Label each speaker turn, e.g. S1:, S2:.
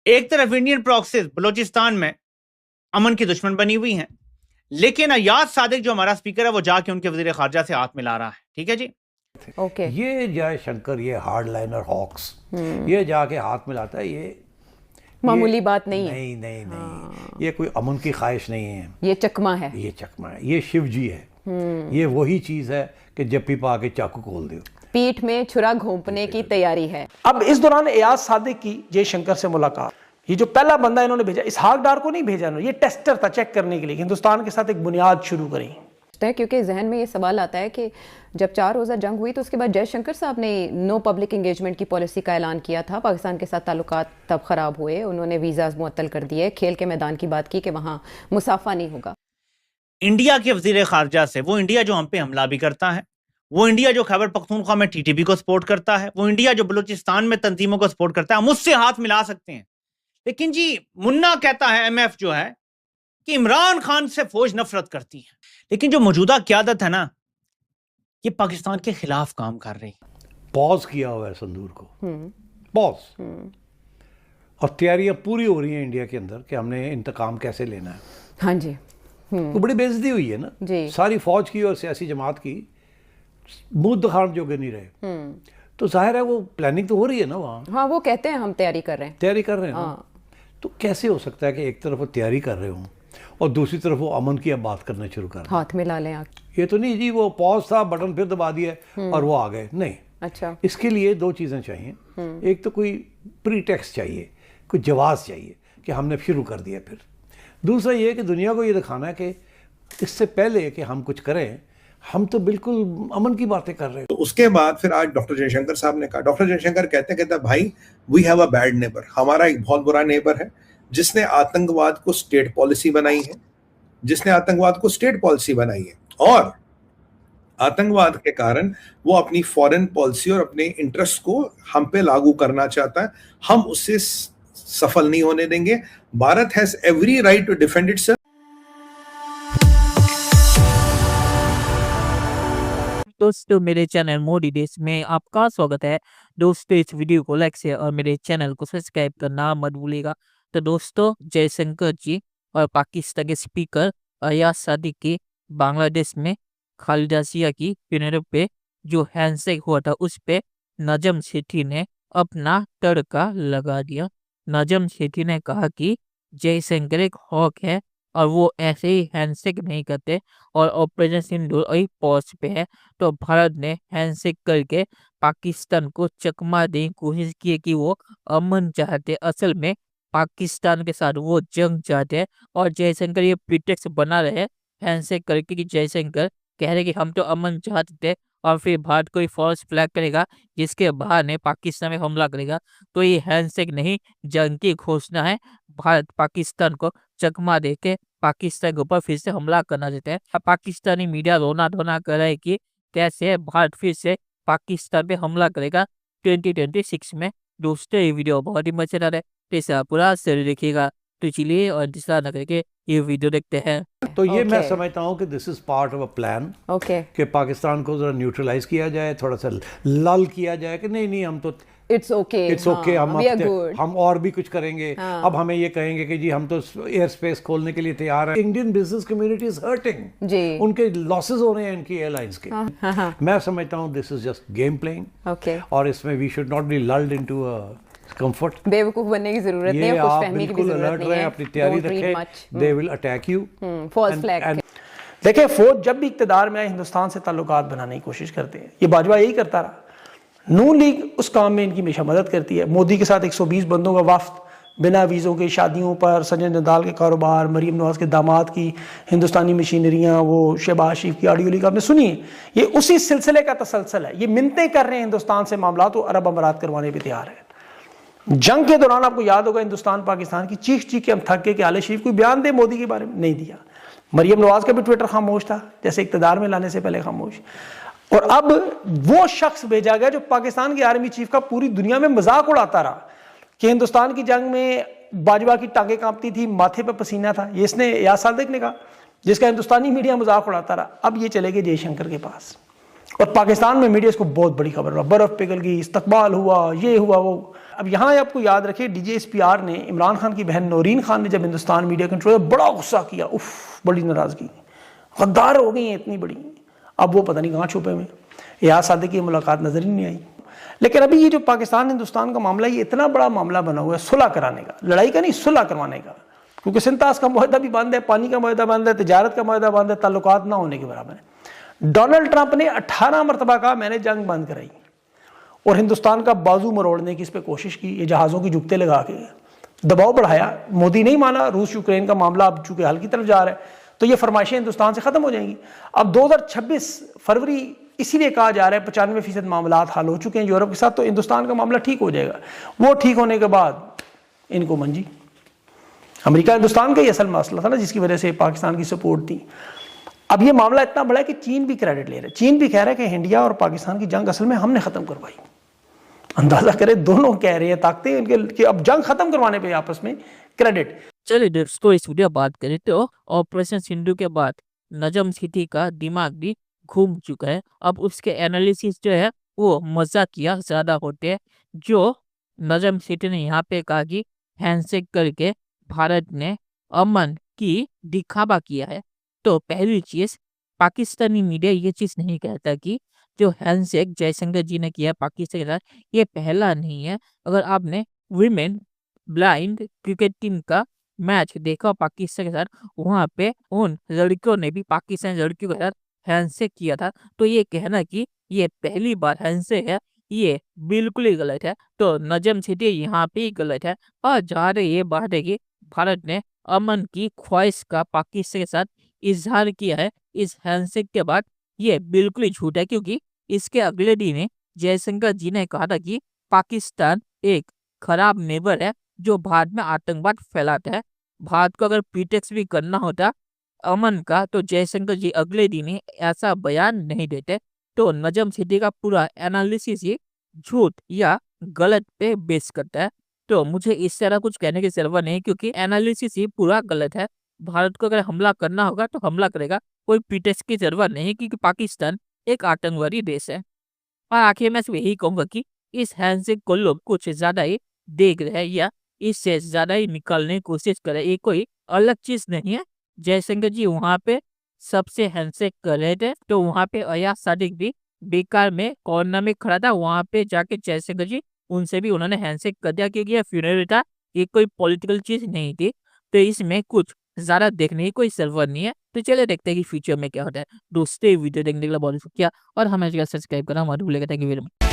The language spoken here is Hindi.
S1: एक तरफ इंडियन प्रॉक्सीज बलूचिस्तान में अमन की दुश्मन बनी हुई हैं, लेकिन अयाज सादिक जो हमारा स्पीकर है वो जाके उनके वजीर खारजा से हाथ मिला रहा है। ठीक है जी,
S2: ओके।
S3: ये जयशंकर, ये हार्ड लाइनर हॉक्स, ये जाके हाथ मिलाता है, ये
S2: मामूली बात नहीं है।
S3: नहीं नहीं नहीं, ये कोई अमन की ख्वाहिश नहीं है,
S2: ये चकमा है,
S3: ये चकमा है, ये शिव जी है। ये वही चीज है कि जप्पी पा के चाकू खोल दो,
S2: पीठ में छुरा घोंपने की तैयारी है।
S4: अब इस दौरान एयाज सादिक की जयशंकर से मुलाकात, ये जो पहला बंदा इन्होंने भेजा, इसहाक डार को नहीं भेजा इन्होंने, ये टेस्टर था चेक करने के लिए हिंदुस्तान के साथ एक बुनियाद शुरू करी।
S2: क्योंकि जहन में ये सवाल आता है कि जब 4 रोज़ा जंग हुई तो उसके बाद जयशंकर साहब ने नो पब्लिक एंगेजमेंट की पॉलिसी का ऐलान किया था। पाकिस्तान के साथ ताल्लुकात तब ख़राब हुए, उन्होंने वीज़ाज़ मुअत्तल कर दिए, खेल के मैदान की बात की कि वहाँ मुसाफा नहीं होगा।
S1: इंडिया के वजीर खारजा से, वो इंडिया जो हम पे हमला भी करता है, वो इंडिया जो खैबर पख्तूनख्वा में टीटीपी को सपोर्ट करता है, वो इंडिया जो बलूचिस्तान में तंजीमों को सपोर्ट करता है, हम उससे हाथ मिला सकते हैं। लेकिन जी मुन्ना कहता है, एमएफ जो है, कि इमरान खान से फौज नफरत करती है, लेकिन जो मौजूदा क़यादत है ना, ये पाकिस्तान के खिलाफ काम कर रही है।
S3: पॉज किया हुआ है संदूर को, पॉज, और तैयारियां पूरी हो रही हैं इंडिया के अंदर कि हमने इंतकाम कैसे लेना है।
S2: हाँ जी,
S3: तो बड़ी बेइज्जती हुई है ना
S2: जी।
S3: सारी फौज की और सियासी जमात की, मुंह दिखाने जोगे नहीं रहे। तो जाहिर है वो प्लानिंग तो हो रही है ना वहाँ।
S2: हाँ, वो कहते हैं हम तैयारी कर रहे हैं,
S3: तैयारी कर रहे हैं ना। तो कैसे हो सकता है कि एक तरफ वो तैयारी कर रहे हों और दूसरी तरफ वो अमन की अब बात करना शुरू कर रहे हैं?
S2: हाथ मिला लें आप।
S3: ये तो नहीं जी वो पॉज था, बटन फिर दबा दिया और वो आ गए, नहीं।
S2: अच्छा,
S3: इसके लिए 2 चीज़ें चाहिए। एक तो कोई प्रीटेक्स्ट चाहिए, कोई जवाब चाहिए कि हमने शुरू कर दिया। फिर दूसरा ये कि दुनिया को ये दिखाना है कि इससे पहले कि हम कुछ करें, हम तो बिल्कुल अमन की बातें कर रहे हैं।
S5: तो उसके बाद फिर आज डॉक्टर जयशंकर साहब ने कहा, डॉक्टर जयशंकर कहते भाई we have a bad neighbour, हमारा एक बहुत बुरा नेबर है जिसने आतंकवाद को स्टेट पॉलिसी बनाई है, जिसने आतंकवाद को स्टेट पॉलिसी बनाई है, और आतंकवाद के कारण वो अपनी फॉरेन पॉलिसी और अपने इंटरेस्ट को हम पे लागू करना चाहता है। हम उससे सफल नहीं होने देंगे। Bharat has every right to defend itself.
S6: दोस्तों, मेरे चैनल मोदी देश में आपका स्वागत है। दोस्तों, इस वीडियो को लाइक शेयर और मेरे चैनल को सब्सक्राइब करना मत भूलिएगा। तो दोस्तों, जयशंकर जी और पाकिस्तान के स्पीकर अयाज सादिक की बांग्लादेश में खालिदा जिया की फ्यूनरल पे जो हैंडशेक हुआ था, उस पे नजम सेठी ने अपना तड़का लगा दिया। नजम सेठी ने कहा कि जयशंकर एक हॉक है और वो ऐसे ही हैंडशेक नहीं करते, और ऑपरेशन सिंदूर अभी पॉज पे है। तो भारत ने हैंडशेक करके पाकिस्तान को चकमा देने की कोशिश की है कि वो अमन चाहते, असल में पाकिस्तान के साथ वो जंग चाहते हैं। और जयशंकर ये प्रीटेक्स्ट बना रहे हैंडशेक करके कि जयशंकर कह रहे कि हम तो अमन चाहते थे, और फिर भारत कोई फॉल्स फ्लैग करेगा जिसके बहाने पाकिस्तान में हमला करेगा। तो ये हैंडशेक नहीं, जंग की घोषणा है। भारत पाकिस्तान को चकमा देके पाकिस्तान के ऊपर फिर से हमला करना चाहते हैं। पाकिस्तानी मीडिया रोना धोना कर रहा है कि कैसे भारत फिर से पाकिस्तान पे हमला करेगा 2026 में। दोस्तों, ये वीडियो बहुत ही मजेदार है, तो इसे आप पूरा जरूर देखिएगा। तो चलिए और इंतजार न करके ये वीडियो देखते हैं।
S3: तो ये मैं
S2: Okay.
S3: समझता हूँ कि this is part of a plan
S2: okay,
S3: कि पाकिस्तान को जरा न्यूट्रलाइज किया जाए, थोड़ा सा लल किया जाए कि नहीं हम तो
S2: it's okay,
S3: it's okay,
S2: good.
S3: हम और भी कुछ करेंगे। अब हमें ये कहेंगे कि जी हम तो एयर स्पेस खोलने के लिए तैयार हैं। Indian business community is hurting
S2: जी,
S3: उनके लॉसेस हो रहे हैं इनकी एयरलाइंस के। मैं समझता हूँ this is just game playing,
S2: okay.
S3: और इसमें we should not be lulled into a comfort.
S2: बेवकूफ बनने की जरूरत नहीं
S3: ये
S2: है,
S3: आप
S2: खुशफहमी की भी
S3: बिल्कुल
S2: जरूरत
S3: अलर्ट
S2: नहीं
S3: रहें,
S2: है।
S3: अपनी तैयारी
S2: Don't read
S3: रखें,
S2: much.
S3: They will attack you.
S2: False flag.
S4: देखिए, फौज जब भी इक्तदार में आए हिंदुस्तान से ताल्लुकात बनाने की कोशिश करते हैं। ये बाजवा यही करता रहा। नून लीग उस काम में इनकी हमेशा मदद करती है। मोदी के साथ 120 बंदों का वफ्द बिना वीज़ों के शादियों पर, संजय नंदाल के कारोबार, मरीम नवाज के दामाद की हिंदुस्तानी मशीनरियाँ, वो शहबाज शरीफ की ऑडियो लीक आपने सुनी है। ये उसी सिलसिले का तसलसल है। ये मिन्नतें कर रहे हैं हिंदुस्तान से मामला तो अरब अमारात करवाने पर तैयार है। जंग के दौरान आपको याद होगा हिंदुस्तान पाकिस्तान की चीख चीख के हम थक गए कि आले शरीफ कोई बयान दे मोदी के बारे में, नहीं दिया। मरीम नवाज का भी ट्विटर खामोश था, जैसे इक्तदार में लाने से पहले खामोश। और अब वो शख्स भेजा गया जो पाकिस्तान के आर्मी चीफ का पूरी दुनिया में मजाक उड़ाता रहा कि हिंदुस्तान की जंग में बाजवा की टांगें कांपती थी, माथे पर पसीना था। ये इसने एयाज सादिक ने कहा, जिसका हिंदुस्तानी मीडिया मजाक उड़ाता रहा। अब ये चले गए जयशंकर के पास और पाकिस्तान में मीडिया इसको बहुत बड़ी खबर हुआ, बर्फ पिघल गई, इस्तकबाल हुआ, ये हुआ वो। अब यहाँ आपको याद रखिए DGSPR ने इमरान खान की बहन नौरीन खान ने जब हिंदुस्तान मीडिया कंट्रोल बड़ा गुस्सा किया, उफ बड़ी नाराजगी, गद्दार हो गई हैं इतनी बड़ी। अब वो पता नहीं कहाँ छुपे हुए, एजाज सादिक की मुलाकात नजर ही नहीं आई। लेकिन अभी ये जो पाकिस्तान हिंदुस्तान का मामला, ये इतना बड़ा मामला बना हुआ है सुलह कराने का, लड़ाई का नहीं, सुलह करवाने का, क्योंकि सिंतास का मुआहदा भी बंद है, पानी का मुआहदा बंद है, तिजारत का मुआहदा बंद है, ताल्लुकात ना होने के बराबर है। डोनाल्ड ट्रंप ने 18 मरतबा कहा मैंने जंग बंद कराई, और हिंदुस्तान का बाजू मरोड़ने की इस पर कोशिश की, ये जहाज़ों की जुगते लगा के दबाव बढ़ाया। मोदी नहीं माना, रूस यूक्रेन का मामला अब चूंकि हल की तरफ जा रहा है, तो ये फरमाइशें हिंदुस्तान से ख़त्म हो जाएंगी। अब 2026 फरवरी इसीलिए कहा जा रहा है 95% मामला हल हो चुके हैं यूरोप के साथ, तो हिंदुस्तान का मामला ठीक हो जाएगा। वो ठीक होने के बाद इनको मंजी, अमेरिका हिंदुस्तान का ही असल मसला था ना, जिसकी वजह से पाकिस्तान की सपोर्ट थी। अब ये मामला इतना बड़ा है कि चीन भी क्रेडिट ले रहा है। चीन भी कह रहा है कि इंडिया और पाकिस्तान की जंग असल में हमने खत्म करवाई। अंदाजा करें, दोनों कह रहे हैं ताकतें इनके कि अब जंग खत्म करवाने पे आपस में क्रेडिट।
S6: चलिए दोस्तों, इस वीडियो बात करें तो ऑपरेशन सिंधु के बाद नजम सेठी का दिमाग भी घूम चुका है। अब उसके एनालिसिस जो है वो मजाकिया ज्यादा होते हैं। जो नजम सेठी ने यहाँ पे कहा कि हैंडशेक करके भारत ने अमन की दिखावा किया है, तो पहली चीज पाकिस्तानी मीडिया ये चीज नहीं कहता कि जो हैंडशेक जयशंकर जी ने किया पाकिस्तान के साथ, ये पहला नहीं है। अगर आपने विमेन ब्लाइंड क्रिकेट टीम का मैच देखा पाकिस्तान के साथ, वहां पे उन लड़कियों ने भी पाकिस्तान लड़कियों के साथ हैंडशेक किया था। तो ये कहना कि ये पहली बार हैंडशेक है, ये बिल्कुल ही गलत है। तो नजम सेठी यहाँ पे ही गलत है। और जहाँ तक ये बात है कि भारत ने अमन की ख्वाहिश का पाकिस्तान के साथ इजहार किया है इस हैंडशेक के बाद, ये बिल्कुल ही झूठ है। क्योंकि इसके अगले दिन जयशंकर जी ने कहा था कि पाकिस्तान एक खराब नेबर है जो भारत में आतंकवाद फैलाता है। भारत को अगर प्रीटेक्स भी करना होता अमन का, तो जयशंकर जी अगले दिन ही ऐसा बयान नहीं देते। तो नजम सेठी का पूरा एनालिसिस ये झूठ या गलत पे बेस करता है। तो मुझे इस तरह कुछ कहने की जरूरत नहीं, क्योंकि एनालिसिस ही पूरा गलत है। भारत को अगर हमला करना होगा तो हमला करेगा, कोई प्रीटेक्स की जरूरत नहीं, क्योंकि पाकिस्तान एक आतंकवादी देश है। और आखिर में सिर्फ यही कहूंगा कि इस हैंडशेक को लोग कुछ ज्यादा ही देख रहे हैं या इससे ज्यादा ही निकालने की कोशिश कर रहे हैं। ये कोई अलग चीज नहीं है। जयशंकर जी वहां पे सबसे हैंडशेक कर रहे थे, तो वहां पे एजाज सादिक भी बेकार में कॉर्नर में खड़ा था, वहां पे जाके जयशंकर जी उनसे भी उन्होंने हैंडशेक कर दिया, क्योंकि ये फ्यूनरल था, ये कोई पॉलिटिकल चीज नहीं थी। तो इसमें कुछ ज्यादा देखने की कोई जरूरत नहीं है। तो चलिए देखते हैं कि फ्यूचर में क्या होता है। दोस्तों वीडियो देखने के लिए बहुत शुक्रिया, और हमें सब्सक्राइब करना मत भूलिएगा। Thank you very much.